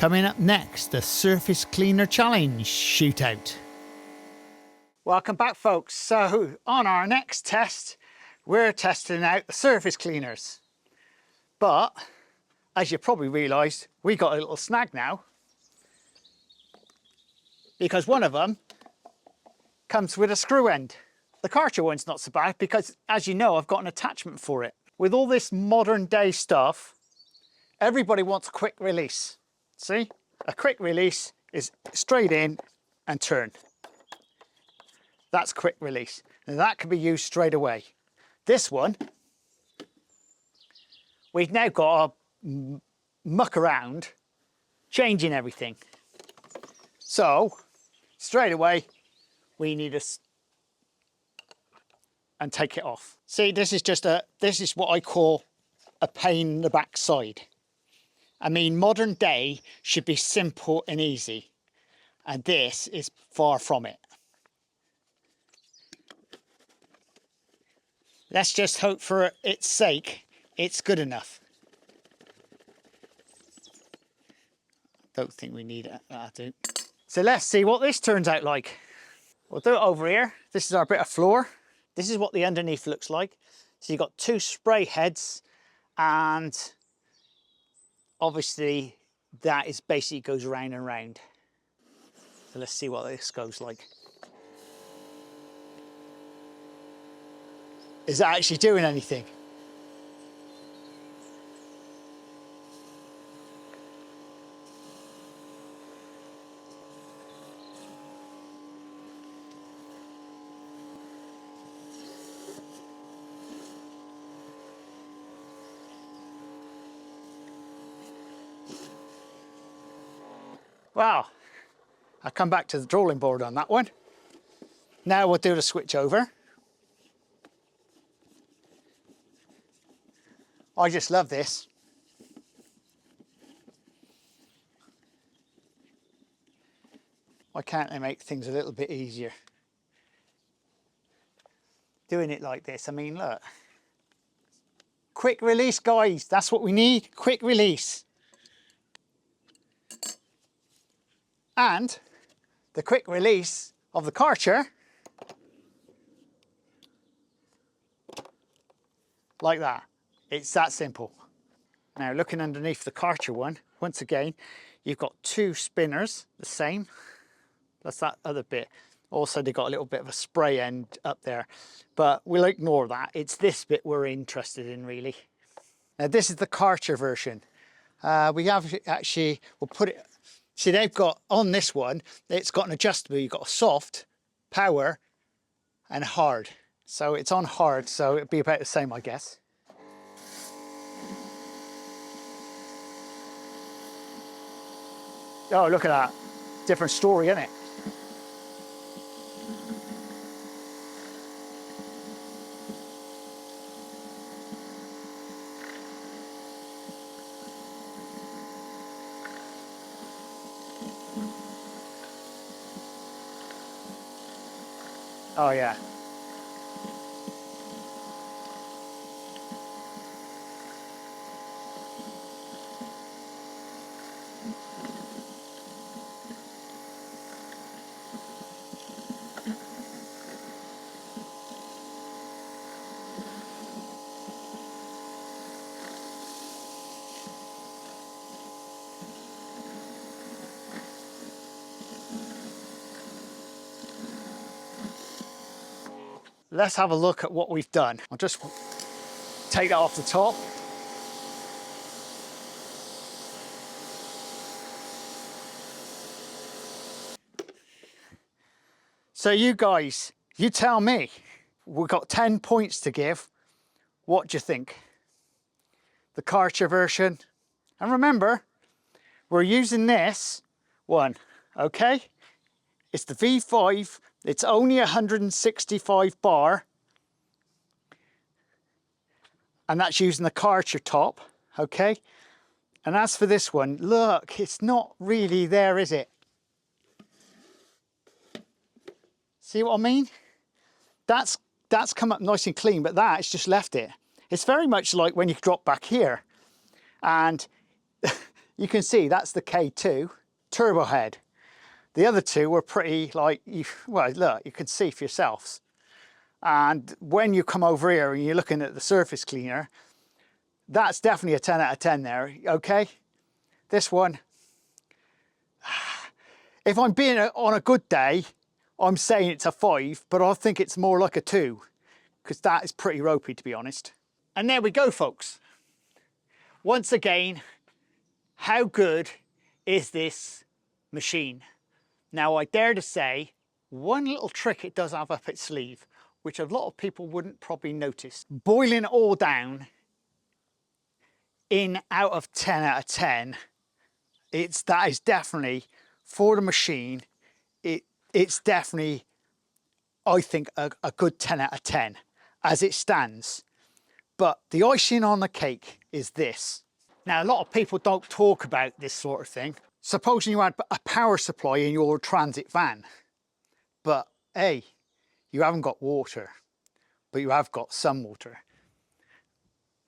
Coming up next, the Surface Cleaner Challenge shootout. Welcome back, folks. So on our next test, we're testing out the surface cleaners. But as you probably realised, we got a little snag now, because one of them comes with a screw end. The Kärcher one's not so bad because, as you know, I've got an attachment for it. With all this modern day stuff, everybody wants a quick release. See, a quick release is straight in and turn. That's quick release, and that can be used straight away. This one, we've now got to muck around changing everything. So straight away, we need and take it off. See, this is what I call a pain in the backside. I mean, modern day should be simple and easy, and this is far from it. Let's just hope for its sake, it's good enough. Don't think we need it, that'll do. So let's see what this turns out like. We'll do it over here. This is our bit of floor. This is what the underneath looks like. So you've got two spray heads, and obviously that is basically goes round and round. So let's see what this goes like. Is that actually doing anything? Wow, I'll come back to the drawing board on that one. Now we'll do the switch over. I just love this. Why can't they make things a little bit easier? Doing it like this, I mean, look. Quick release, guys, that's what we need, quick release. And the quick release of the Kärcher, like that. It's that simple. Now, looking underneath the Kärcher one, once again, you've got two spinners, the same. That's that other bit. Also, they've got a little bit of a spray end up there, but we'll ignore that. It's this bit we're interested in, really. Now, this is the Kärcher version. We have actually, we'll put it, see, they've got, on this one, it's got an adjustable. You've got a soft, power, and hard. So it's on hard, so it'll be about the same, I guess. Oh, look at that. Different story, isn't it? Oh, yeah. Let's have a look at what we've done. I'll just take that off the top. So you guys, you tell me. We've got 10 points to give. What do you think? The Kärcher version. And remember, we're using this one, okay? It's the V5. It's only 165 bar. And that's using the Kärcher top, okay? And as for this one, look, it's not really there, is it? See what I mean? That's come up nice and clean, but that's just left it. It's very much like when you drop back here and you can see that's the K2 turbo head. The other two were pretty like, well, look, you can see for yourselves. And when you come over here and you're looking at the surface cleaner, that's definitely a 10 out of 10 there, okay? This one, if I'm being on a good day, I'm saying it's a 5, but I think it's more like a 2, because that is pretty ropey, to be honest. And there we go, folks. Once again, how good is this machine? Now, I dare to say, one little trick it does have up its sleeve, which a lot of people wouldn't probably notice. Boiling it all down, out of 10 out of 10, that is definitely, for the machine, it's definitely, I think, a good 10 out of 10 as it stands. But the icing on the cake is this. Now, a lot of people don't talk about this sort of thing. Supposing you had a power supply in your transit van, but hey, you haven't got water, but you have got some water.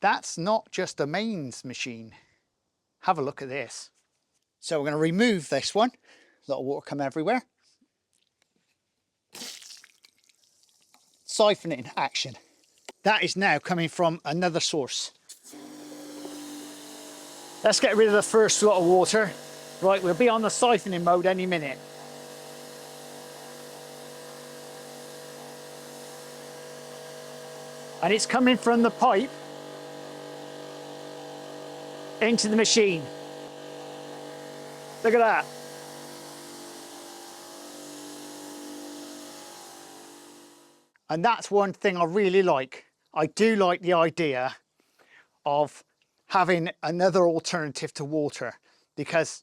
That's not just a mains machine. Have a look at this. So we're going to remove this one. A lot of water come everywhere. Siphoning action. That is now coming from another source. Let's get rid of the first lot of water. Right, we'll be on the siphoning mode any minute. And it's coming from the pipe into the machine. Look at that. And that's one thing I really like. I do like the idea of having another alternative to water, because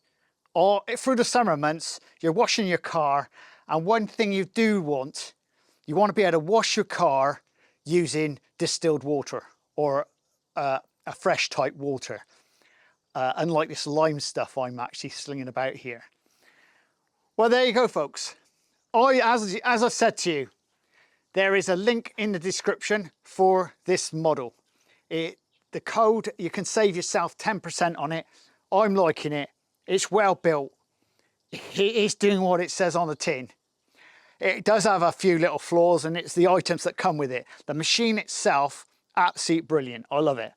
through the summer months, you're washing your car, and one thing you do want, you want to be able to wash your car using distilled water or a fresh type water, unlike this lime stuff I'm actually slinging about here. Well, there you go, folks. As I said to you, there is a link in the description for this model. The code, you can save yourself 10% on it. I'm liking it. It's well built. It is doing what it says on the tin. It does have a few little flaws, and it's the items that come with it. The machine itself, absolutely brilliant. I love it.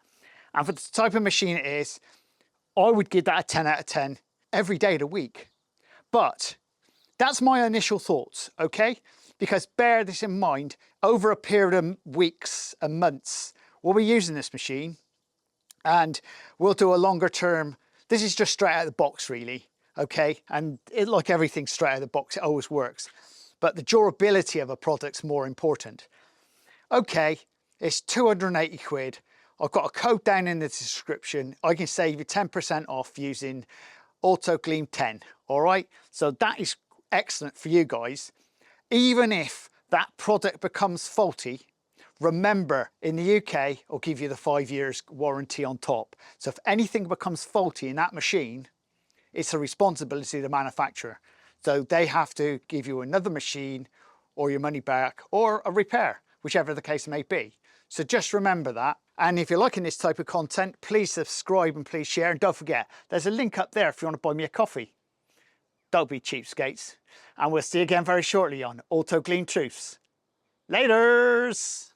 And for the type of machine it is, I would give that a 10 out of 10 every day of the week. But that's my initial thoughts, okay? Because bear this in mind, over a period of weeks and months, we'll be using this machine, and we'll do a longer term. This is just straight out of the box, really, okay? And like everything straight out of the box, it always works. But the durability of a product's more important. Okay, it's 280 quid. I've got a code down in the description. I can save you 10% off using AutoGleam 10, all right? So that is excellent for you guys. Even if that product becomes faulty, remember, in the UK, I'll give you the 5 years warranty on top. So if anything becomes faulty in that machine, it's a responsibility of the manufacturer. So they have to give you another machine or your money back or a repair, whichever the case may be. So just remember that. And if you're liking this type of content, please subscribe and please share. And don't forget, there's a link up there if you want to buy me a coffee. Don't be cheapskates. And we'll see you again very shortly on AutoGleam Truths. Laters!